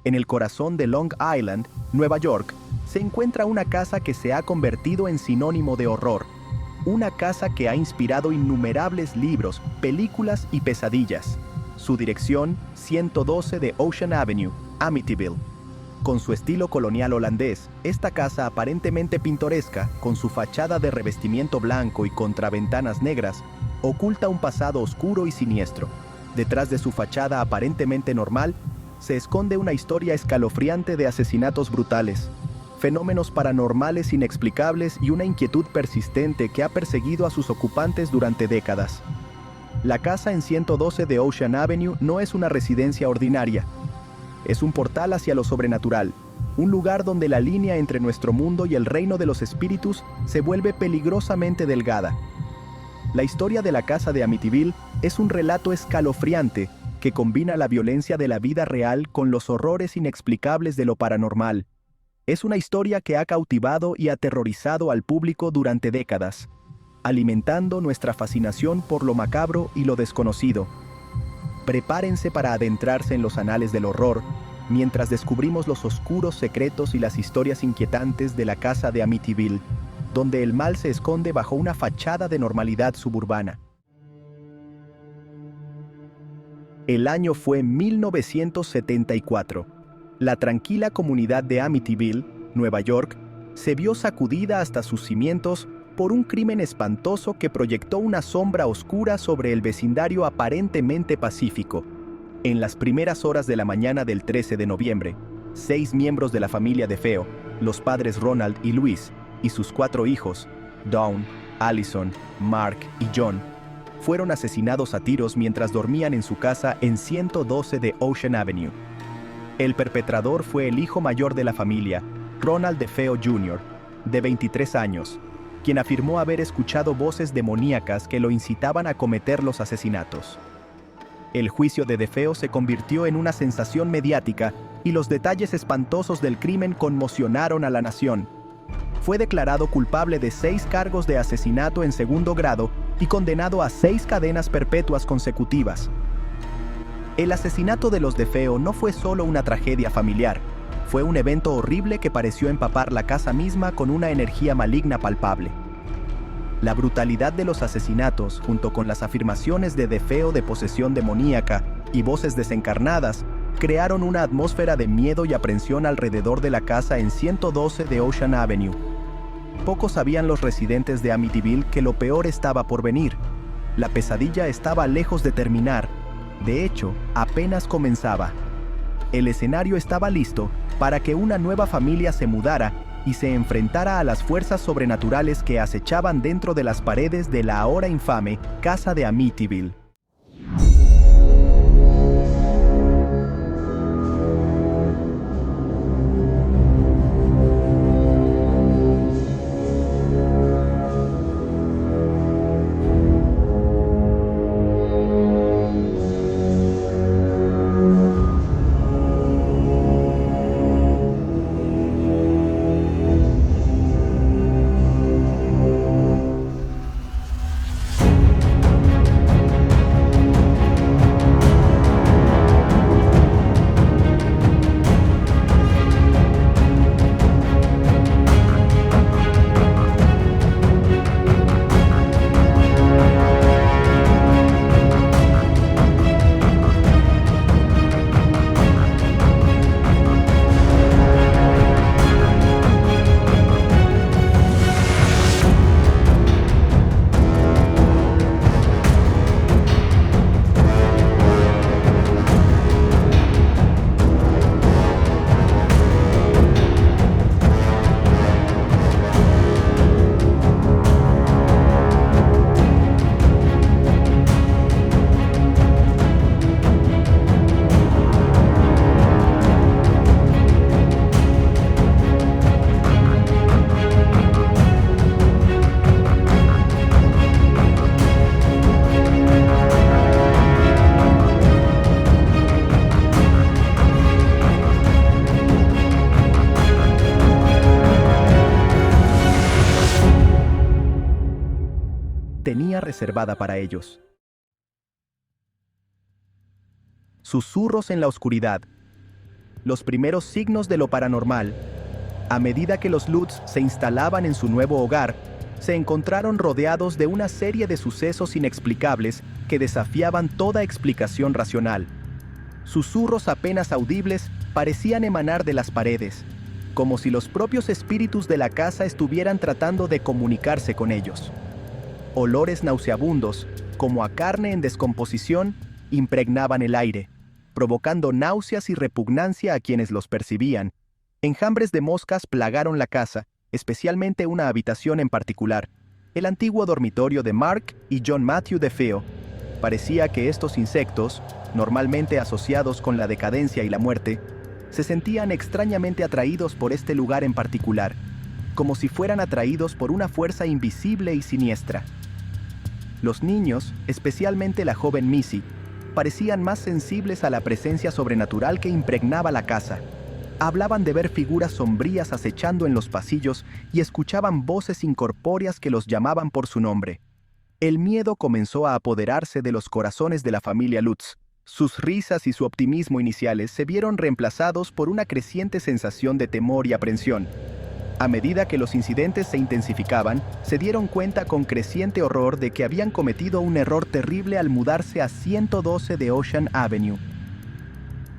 En el corazón de Long Island, Nueva York, se encuentra una casa que se ha convertido en sinónimo de horror. Una casa que ha inspirado innumerables libros, películas y pesadillas. Su dirección, 112 de Ocean Avenue, Amityville. Con su estilo colonial holandés, esta casa aparentemente pintoresca, con su fachada de revestimiento blanco y contraventanas negras, oculta un pasado oscuro y siniestro. Detrás de su fachada aparentemente normal, se esconde una historia escalofriante de asesinatos brutales, fenómenos paranormales inexplicables y una inquietud persistente que ha perseguido a sus ocupantes durante décadas. La casa en 112 de Ocean Avenue no es una residencia ordinaria. Es un portal hacia lo sobrenatural, un lugar donde la línea entre nuestro mundo y el reino de los espíritus se vuelve peligrosamente delgada. La historia de la casa de Amityville es un relato escalofriante que combina la violencia de la vida real con los horrores inexplicables de lo paranormal. Es una historia que ha cautivado y aterrorizado al público durante décadas, alimentando nuestra fascinación por lo macabro y lo desconocido. Prepárense para adentrarse en los anales del horror, mientras descubrimos los oscuros secretos y las historias inquietantes de la casa de Amityville, donde el mal se esconde bajo una fachada de normalidad suburbana. El año fue 1974. La tranquila comunidad de Amityville, Nueva York, se vio sacudida hasta sus cimientos por un crimen espantoso que proyectó una sombra oscura sobre el vecindario aparentemente pacífico. En las primeras horas de la mañana del 13 de noviembre, 6 miembros de la familia DeFeo, los padres Ronald y Luis, y sus 4 hijos, Dawn, Allison, Mark y John, fueron asesinados a tiros mientras dormían en su casa en 112 de Ocean Avenue. El perpetrador fue el hijo mayor de la familia, Ronald DeFeo Jr., de 23 años, quien afirmó haber escuchado voces demoníacas que lo incitaban a cometer los asesinatos. El juicio de DeFeo se convirtió en una sensación mediática y los detalles espantosos del crimen conmocionaron a la nación. Fue declarado culpable de 6 cargos de asesinato en segundo grado y condenado a 6 cadenas perpetuas consecutivas. El asesinato de los DeFeo no fue solo una tragedia familiar, fue un evento horrible que pareció empapar la casa misma con una energía maligna palpable. La brutalidad de los asesinatos, junto con las afirmaciones de DeFeo de posesión demoníaca y voces desencarnadas, crearon una atmósfera de miedo y aprensión alrededor de la casa en 112 de Ocean Avenue. Pocos sabían los residentes de Amityville que lo peor estaba por venir. La pesadilla estaba lejos de terminar. De hecho, apenas comenzaba. El escenario estaba listo para que una nueva familia se mudara y se enfrentara a las fuerzas sobrenaturales que acechaban dentro de las paredes de la ahora infame casa de Amityville. Tenía reservada para ellos. Susurros en la oscuridad. los primeros signos de lo paranormal. A medida que los Lutz se instalaban en su nuevo hogar, se encontraron rodeados de una serie de sucesos inexplicables que desafiaban toda explicación racional. Susurros apenas audibles parecían emanar de las paredes, como si los propios espíritus de la casa estuvieran tratando de comunicarse con ellos. Olores nauseabundos, como a carne en descomposición, impregnaban el aire, provocando náuseas y repugnancia a quienes los percibían. Enjambres de moscas plagaron la casa, especialmente una habitación en particular, el antiguo dormitorio de Mark y John Matthew DeFeo. Parecía que estos insectos, normalmente asociados con la decadencia y la muerte, se sentían extrañamente atraídos por este lugar en particular, como si fueran atraídos por una fuerza invisible y siniestra. Los niños, especialmente la joven Missy, parecían más sensibles a la presencia sobrenatural que impregnaba la casa. Hablaban de ver figuras sombrías acechando en los pasillos y escuchaban voces incorpóreas que los llamaban por su nombre. El miedo comenzó a apoderarse de los corazones de la familia Lutz. Sus risas y su optimismo iniciales se vieron reemplazados por una creciente sensación de temor y aprensión. A medida que los incidentes se intensificaban, se dieron cuenta con creciente horror de que habían cometido un error terrible al mudarse a 112 de Ocean Avenue.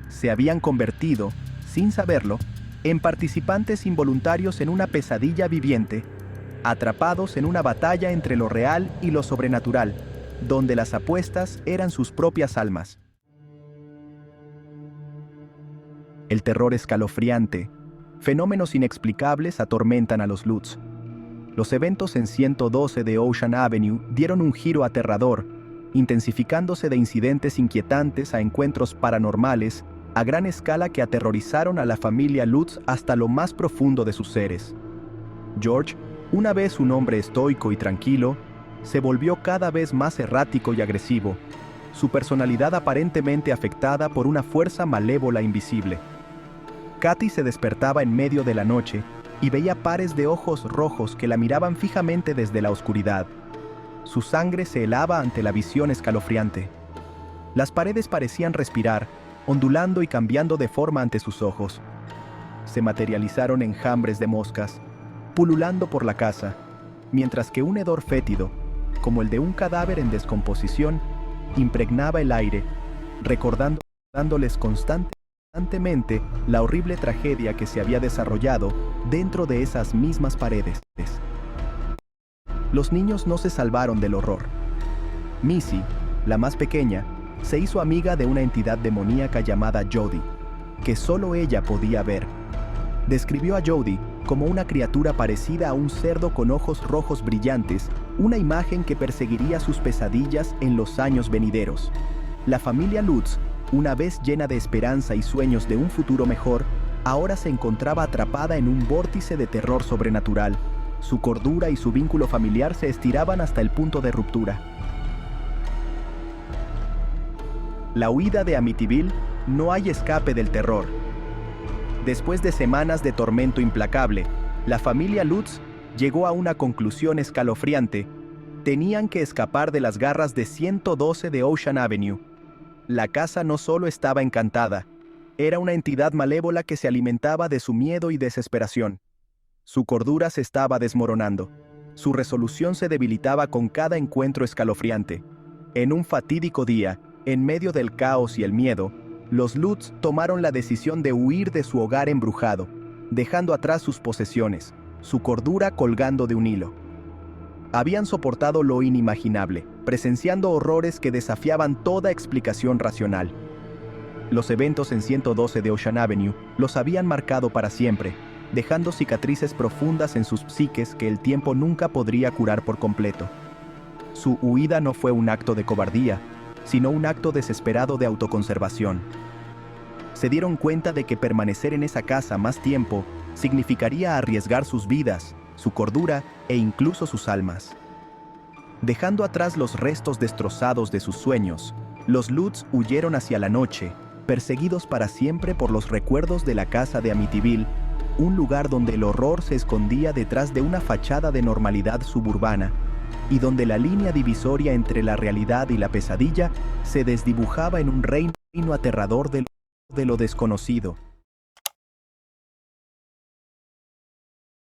Se habían convertido, sin saberlo, en participantes involuntarios en una pesadilla viviente, atrapados en una batalla entre lo real y lo sobrenatural, donde las apuestas eran sus propias almas. El terror escalofriante, fenómenos inexplicables atormentan a los Lutz. Los eventos en 112 de Ocean Avenue dieron un giro aterrador, intensificándose de incidentes inquietantes a encuentros paranormales a gran escala que aterrorizaron a la familia Lutz hasta lo más profundo de sus seres. George, una vez un hombre estoico y tranquilo, se volvió cada vez más errático y agresivo, su personalidad aparentemente afectada por una fuerza malévola invisible. Katy se despertaba en medio de la noche y veía pares de ojos rojos que la miraban fijamente desde la oscuridad. Su sangre se helaba ante la visión escalofriante. Las paredes parecían respirar, ondulando y cambiando de forma ante sus ojos. Se materializaron enjambres de moscas, pululando por la casa, mientras que un hedor fétido, como el de un cadáver en descomposición, impregnaba el aire, recordándoles constantemente la horrible tragedia que se había desarrollado dentro de esas mismas paredes. Los niños no se salvaron del horror. Missy, la más pequeña, se hizo amiga de una entidad demoníaca llamada Jody, que solo ella podía ver. Describió a Jody como una criatura parecida a un cerdo con ojos rojos brillantes, una imagen que perseguiría sus pesadillas en los años venideros. La familia Lutz, una vez llena de esperanza y sueños de un futuro mejor, ahora se encontraba atrapada en un vórtice de terror sobrenatural. Su cordura y su vínculo familiar se estiraban hasta el punto de ruptura. La huida de Amityville, no hay escape del terror. Después de semanas de tormento implacable, la familia Lutz llegó a una conclusión escalofriante. Tenían que escapar de las garras de 112 de Ocean Avenue. La casa no solo estaba encantada, era una entidad malévola que se alimentaba de su miedo y desesperación. Su cordura se estaba desmoronando. Su resolución se debilitaba con cada encuentro escalofriante. En un fatídico día, en medio del caos y el miedo, los Lutz tomaron la decisión de huir de su hogar embrujado, dejando atrás sus posesiones, su cordura colgando de un hilo. Habían soportado lo inimaginable, presenciando horrores que desafiaban toda explicación racional. Los eventos en 112 de Ocean Avenue los habían marcado para siempre, dejando cicatrices profundas en sus psiques que el tiempo nunca podría curar por completo. Su huida no fue un acto de cobardía, sino un acto desesperado de autoconservación. Se dieron cuenta de que permanecer en esa casa más tiempo significaría arriesgar sus vidas, su cordura e incluso sus almas. Dejando atrás los restos destrozados de sus sueños, los Lutz huyeron hacia la noche, perseguidos para siempre por los recuerdos de la casa de Amityville, un lugar donde el horror se escondía detrás de una fachada de normalidad suburbana, y donde la línea divisoria entre la realidad y la pesadilla se desdibujaba en un reino aterrador de lo desconocido.